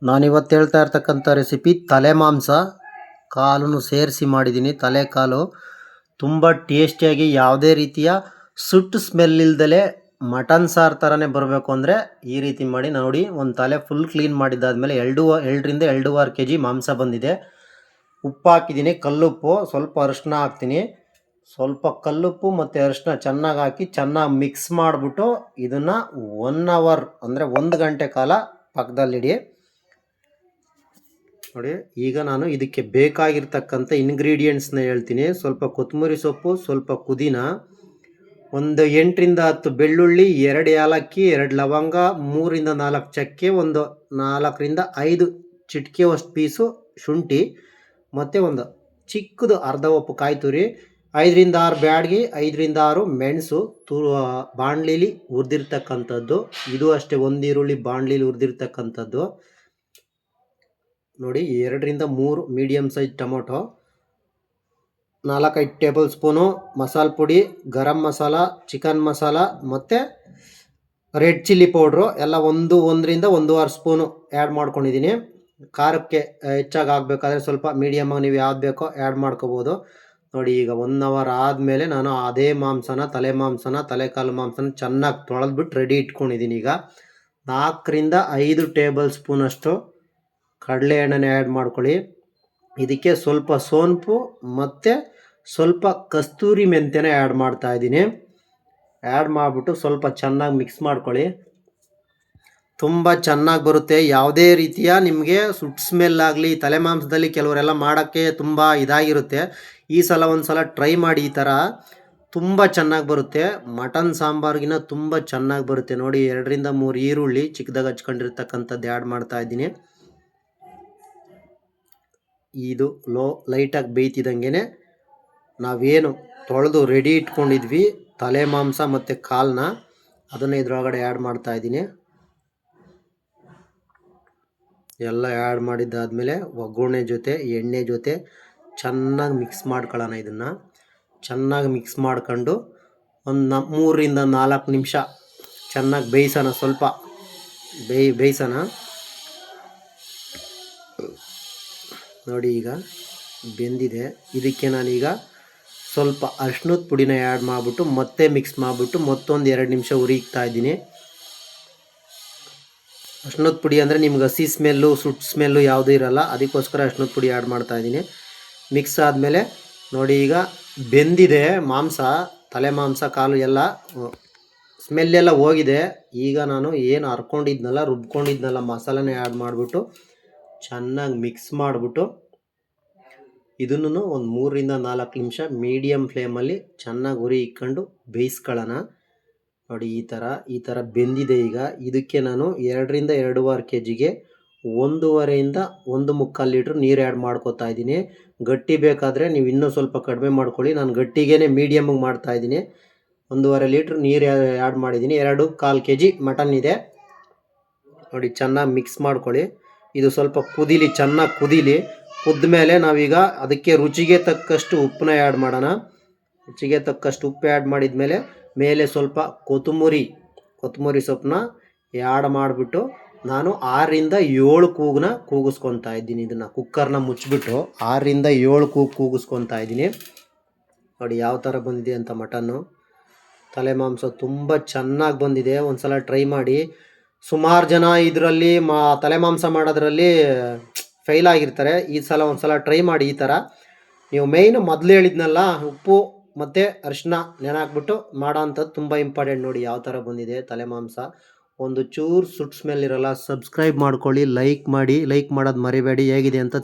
ನಾನಿವತ್ತು ಹೇಳ್ತಾ ಇರ್ತಕ್ಕಂಥ ರೆಸಿಪಿ ತಲೆ ಮಾಂಸ ಕಾಲನ್ನು ಸೇರಿಸಿ ಮಾಡಿದ್ದೀನಿ. ತಲೆ ಕಾಲು ತುಂಬ ಟೇಸ್ಟಿಯಾಗಿ ಯಾವುದೇ ರೀತಿಯ ಸುಟ್ಟು ಸ್ಮೆಲ್ ಇಲ್ದಲೆ ಮಟನ್ ಸಾರು ಥರನೇ ಬರಬೇಕು ಅಂದರೆ ಈ ರೀತಿ ಮಾಡಿ ನೋಡಿ. ಒಂದು ತಲೆ ಫುಲ್ ಕ್ಲೀನ್ ಮಾಡಿದ್ದಾದಮೇಲೆ 2ರಿಂದ 2.5 kg ಮಾಂಸ ಬಂದಿದೆ. ಉಪ್ಪು ಹಾಕಿದ್ದೀನಿ, ಕಲ್ಲುಪ್ಪು, ಸ್ವಲ್ಪ ಅರಿಶಿನ ಹಾಕ್ತೀನಿ. ಸ್ವಲ್ಪ ಕಲ್ಲುಪ್ಪು ಮತ್ತು ಅರಿಶಿನ ಚೆನ್ನಾಗಿ ಹಾಕಿ ಚೆನ್ನಾಗಿ ಮಿಕ್ಸ್ ಮಾಡಿಬಿಟ್ಟು ಇದನ್ನು 1 hour ಅಂದರೆ 1 ಗಂಟೆ ಕಾಲ ಪಕ್ಕದಲ್ಲಿಡಿ. ನೋಡಿ, ಈಗ ನಾನು ಇದಕ್ಕೆ ಬೇಕಾಗಿರ್ತಕ್ಕಂಥ ಇಂಗ್ರೀಡಿಯೆಂಟ್ಸ್ನ ಹೇಳ್ತೀನಿ. ಸ್ವಲ್ಪ ಕೊತ್ತಂಬರಿ ಸೊಪ್ಪು, ಸ್ವಲ್ಪ ಪುದೀನ, ಒಂದು 8ರಿಂದ 10 ಬೆಳ್ಳುಳ್ಳಿ, 2 ಏಲಕ್ಕಿ, 2 ಲವಂಗ, 3ರಿಂದ 4 ಚಕ್ಕೆ, ಒಂದು 4ರಿಂದ 5 ಚಿಟಿಕೆಯಷ್ಟು ಪೀಸು ಶುಂಠಿ, ಮತ್ತು ಒಂದು ಚಿಕ್ಕದು ಅರ್ಧ ಒಪ್ಪು ಕಾಯಿ ತುರಿ, 5ರಿಂದ 6 ಬ್ಯಾಡಗಿ, 5ರಿಂದ 6 ಮೆಣಸು ಬಾಣಲಿಲಿ ಹುರಿದಿರ್ತಕ್ಕಂಥದ್ದು. ಇದು ಅಷ್ಟೇ, ಒಂದು ಈರುಳ್ಳಿ ಬಾಣಲಿಲಿ ಹುರಿದಿರ್ತಕ್ಕಂಥದ್ದು. ನೋಡಿ, 2ರಿಂದ 3 medium size tomato, 4-5 table spoon ಮಸಾಲೆ ಪುಡಿ, ಗರಂ ಮಸಾಲ, ಚಿಕನ್ ಮಸಾಲ ಮತ್ತು ರೆಡ್ ಚಿಲ್ಲಿ ಪೌಡ್ರು ಎಲ್ಲ 1ರಿಂದ 1.5 ಸ್ಪೂನು ಆ್ಯಡ್ ಮಾಡ್ಕೊಂಡಿದ್ದೀನಿ. ಖಾರಕ್ಕೆ ಹೆಚ್ಚಾಗಿ ಆಗಬೇಕಾದ್ರೆ ಸ್ವಲ್ಪ ಮೀಡಿಯಮಾಗಿ ನೀವು ಯಾವ್ದು ಬೇಕೋ ಆ್ಯಡ್ ಮಾಡ್ಕೋಬೋದು. ನೋಡಿ, ಈಗ 1 hour ಆದಮೇಲೆ ನಾನು ಅದೇ ಮಾಂಸನ, ತಲೆಕಾಲು ಮಾಂಸನ ಚೆನ್ನಾಗಿ ತೊಳೆದ್ಬಿಟ್ಟು ರೆಡಿ ಇಟ್ಕೊಂಡಿದ್ದೀನಿ. ಈಗ 4ರಿಂದ 5 ಟೇಬಲ್ ಸ್ಪೂನಷ್ಟು ಕಡಲೆ ಎಣ್ಣೆನ ಆ್ಯಡ್ ಮಾಡ್ಕೊಳ್ಳಿ. ಇದಕ್ಕೆ ಸ್ವಲ್ಪ ಸೋಂಪು ಮತ್ತು ಸ್ವಲ್ಪ ಕಸ್ತೂರಿ ಮೆಂತ್ಯನ ಆ್ಯಡ್ ಮಾಡ್ತಾಯಿದ್ದೀನಿ. ಆ್ಯಡ್ ಮಾಡಿಬಿಟ್ಟು ಸ್ವಲ್ಪ ಚೆನ್ನಾಗಿ ಮಿಕ್ಸ್ ಮಾಡ್ಕೊಳ್ಳಿ. ತುಂಬ ಚೆನ್ನಾಗಿ ಬರುತ್ತೆ. ಯಾವುದೇ ರೀತಿಯ ನಿಮಗೆ ಸುಟ್ಟು ಸ್ಮೆಲ್ ಆಗಲಿ, ತಲೆ ಮಾಂಸದಲ್ಲಿ ಕೆಲವರೆಲ್ಲ ಮಾಡೋಕ್ಕೆ ತುಂಬ ಇದಾಗಿರುತ್ತೆ. ಈ ಸಲ ಒಂದು ಸಲ ಟ್ರೈ ಮಾಡಿ, ಈ ಥರ ತುಂಬ ಚೆನ್ನಾಗಿ ಬರುತ್ತೆ. ಮಟನ್ ಸಾಂಬಾರ್ಗಿನ ತುಂಬ ಚೆನ್ನಾಗಿ ಬರುತ್ತೆ. ನೋಡಿ, 2ರಿಂದ 3 ಈರುಳ್ಳಿ ಚಿಕ್ಕದಾಗಿ ಹಚ್ಕೊಂಡಿರ್ತಕ್ಕಂಥದ್ದು ಆ್ಯಡ್ ಮಾಡ್ತಾಯಿದ್ದೀನಿ. ಇದು ಲೈಟಾಗಿ ಬೇಯ್ತಿದ್ದಂಗೆ ನಾವೇನು ತೊಳೆದು ರೆಡಿ ಇಟ್ಕೊಂಡಿದ್ವಿ ತಲೆ ಮಾಂಸ ಮತ್ತು ಕಾಲನ್ನ, ಅದನ್ನು ಇದ್ರೊಳಗಡೆ ಆ್ಯಡ್ ಮಾಡ್ತಾಯಿದ್ದೀನಿ. ಎಲ್ಲ ಆ್ಯಡ್ ಮಾಡಿದ್ದಾದಮೇಲೆ ಒಗ್ಗರಣೆ ಜೊತೆ ಎಣ್ಣೆ ಜೊತೆ ಚೆನ್ನಾಗಿ ಮಿಕ್ಸ್ ಮಾಡ್ಕೊಳ್ಳೋಣ. ಇದನ್ನು ಚೆನ್ನಾಗಿ ಮಿಕ್ಸ್ ಮಾಡ್ಕೊಂಡು ಒಂದು 3ರಿಂದ 4 ನಿಮಿಷ ಚೆನ್ನಾಗಿ ಬೇಯಿಸೋಣ. ಸ್ವಲ್ಪ ಬೇಯಿಸೋಣ. ನೋಡಿ, ಈಗ ಬೆಂದಿದೆ. ಇದಕ್ಕೆ ನಾನೀಗ ಸ್ವಲ್ಪ ಅರಿಶಿನದ ಪುಡಿನ ಆ್ಯಡ್ ಮಾಡಿಬಿಟ್ಟು ಮತ್ತೆ ಮಿಕ್ಸ್ ಮಾಡಿಬಿಟ್ಟು ಮತ್ತೊಂದು 2 ನಿಮಿಷ ಉರಿಗ್ತಾ ಇದ್ದೀನಿ. ಅರಿಶಿನದ ಪುಡಿ ಅಂದರೆ ನಿಮ್ಗೆ ಹಸಿ ಸ್ಮೆಲ್ಲು, ಸುಟ್ಟು ಸ್ಮೆಲ್ಲು ಯಾವುದೂ ಇರೋಲ್ಲ, ಅದಕ್ಕೋಸ್ಕರ ಅರಿಶಿನದ ಪುಡಿ ಆ್ಯಡ್ ಮಾಡ್ತಾಯಿದ್ದೀನಿ. ಮಿಕ್ಸ್ ಆದಮೇಲೆ ನೋಡಿ, ಈಗ ಬೆಂದಿದೆ ಮಾಂಸ, ತಲೆ ಮಾಂಸ, ಕಾಲು ಎಲ್ಲ ಸ್ಮೆಲ್ಲೆಲ್ಲ ಹೋಗಿದೆ. ಈಗ ನಾನು ಏನು ರುಬ್ಕೊಂಡಿದ್ನಲ್ಲ ಮಸಾಲನೇ ಆ್ಯಡ್ ಮಾಡಿಬಿಟ್ಟು ಚೆನ್ನಾಗಿ ಮಿಕ್ಸ್ ಮಾಡಿಬಿಟ್ಟು ಇದನ್ನು ಒಂದು 3ರಿಂದ 4 ನಿಮಿಷ ಮೀಡಿಯಮ್ ಫ್ಲೇಮಲ್ಲಿ ಚೆನ್ನಾಗಿ ಉರಿ ಇಕ್ಕೊಂಡು ಬೇಯಿಸ್ಕೊಳ್ಳೋಣ. ನೋಡಿ, ಈ ಥರ ಬೆಂದಿದೆ. ಈಗ ಇದಕ್ಕೆ ನಾನು 2ರಿಂದ 2.5 kgಗೆ 1.5ರಿಂದ 1.25 ಲೀಟ್ರ್ ನೀರು ಆ್ಯಡ್ ಮಾಡ್ಕೋತಾ ಇದ್ದೀನಿ. ಗಟ್ಟಿ ಬೇಕಾದರೆ ನೀವು ಇನ್ನೂ ಸ್ವಲ್ಪ ಕಡಿಮೆ ಮಾಡ್ಕೊಳ್ಳಿ. ನಾನು ಗಟ್ಟಿಗೇ ಮೀಡಿಯಮ್ಗೆ ಮಾಡ್ತಾಯಿದ್ದೀನಿ. 1.5 ಲೀಟ್ರ್ ನೀರು ಆ್ಯಡ್ ಮಾಡಿದ್ದೀನಿ. 2.25 kg ಮಟನ್ ಇದೆ. ನೋಡಿ, ಚೆನ್ನಾಗಿ ಮಿಕ್ಸ್ ಮಾಡ್ಕೊಳ್ಳಿ. ಇದು ಸ್ವಲ್ಪ ಚೆನ್ನಾಗಿ ಕುದೀಲಿ. ಕುದ್ಮೇಲೆ ನಾವೀಗ ಅದಕ್ಕೆ ರುಚಿಗೆ ತಕ್ಕಷ್ಟು ಉಪ್ಪನ್ನ ಆ್ಯಡ್ ಮಾಡೋಣ. ರುಚಿಗೆ ತಕ್ಕಷ್ಟು ಉಪ್ಪು ಆ್ಯಡ್ ಮಾಡಿದ್ಮೇಲೆ ಮೇಲೆ ಸ್ವಲ್ಪ ಕೊತ್ತಂಬರಿ ಸೊಪ್ಪನ್ನ ಆ್ಯಡ್ ಮಾಡಿಬಿಟ್ಟು ನಾನು 6ರಿಂದ 7 ಕೂಗನ್ನ ಕೂಗಿಸ್ಕೊತಾ ಇದ್ದೀನಿ. ಇದನ್ನು ಕುಕ್ಕರ್ನ ಮುಚ್ಚಿಬಿಟ್ಟು 6ರಿಂದ 7 ಕೂಗಿಸ್ಕೊತಾ ಇದ್ದೀನಿ. ನೋಡಿ ಯಾವ ಥರ ಬಂದಿದೆ ಅಂತ ಮಟನ್ನು. ತಲೆ ಮಾಂಸ ತುಂಬ ಚೆನ್ನಾಗಿ ಬಂದಿದೆ. ಒಂದು ಸಲ ಟ್ರೈ ಮಾಡಿ. ಸುಮಾರು ಜನ ಇದರಲ್ಲಿ ತಲೆ ಮಾಂಸ ಮಾಡೋದ್ರಲ್ಲಿ ಫೇಲ್ ಆಗಿರ್ತಾರೆ. ಈ ಸಲ ಒಂದು ಸಲ ಟ್ರೈ ಮಾಡಿ. ಈ ಥರ ನೀವು ಮೊದಲು ಹೇಳಿದ್ನಲ್ಲ, ಉಪ್ಪು ಮತ್ತು ಅರಿಶಿನ ನೆನೆಹಾಕ್ಬಿಟ್ಟು ಮಾಡೋ ಅಂಥದ್ದು ತುಂಬ ಇಂಪಾರ್ಟೆಂಟ್. ನೋಡಿ ಯಾವ ಥರ ಬಂದಿದೆ ತಲೆ ಮಾಂಸ. ಒಂದು ಚೂರು ಸುಟ್ಟು ಸ್ಮೆಲ್ ಇರೋಲ್ಲ. ಸಬ್ಸ್ಕ್ರೈಬ್ ಮಾಡ್ಕೊಳ್ಳಿ, ಲೈಕ್ ಮಾಡಿ, ಲೈಕ್ ಮಾಡೋದು ಮರಿಬೇಡಿ. ಹೇಗಿದೆ ಅಂತ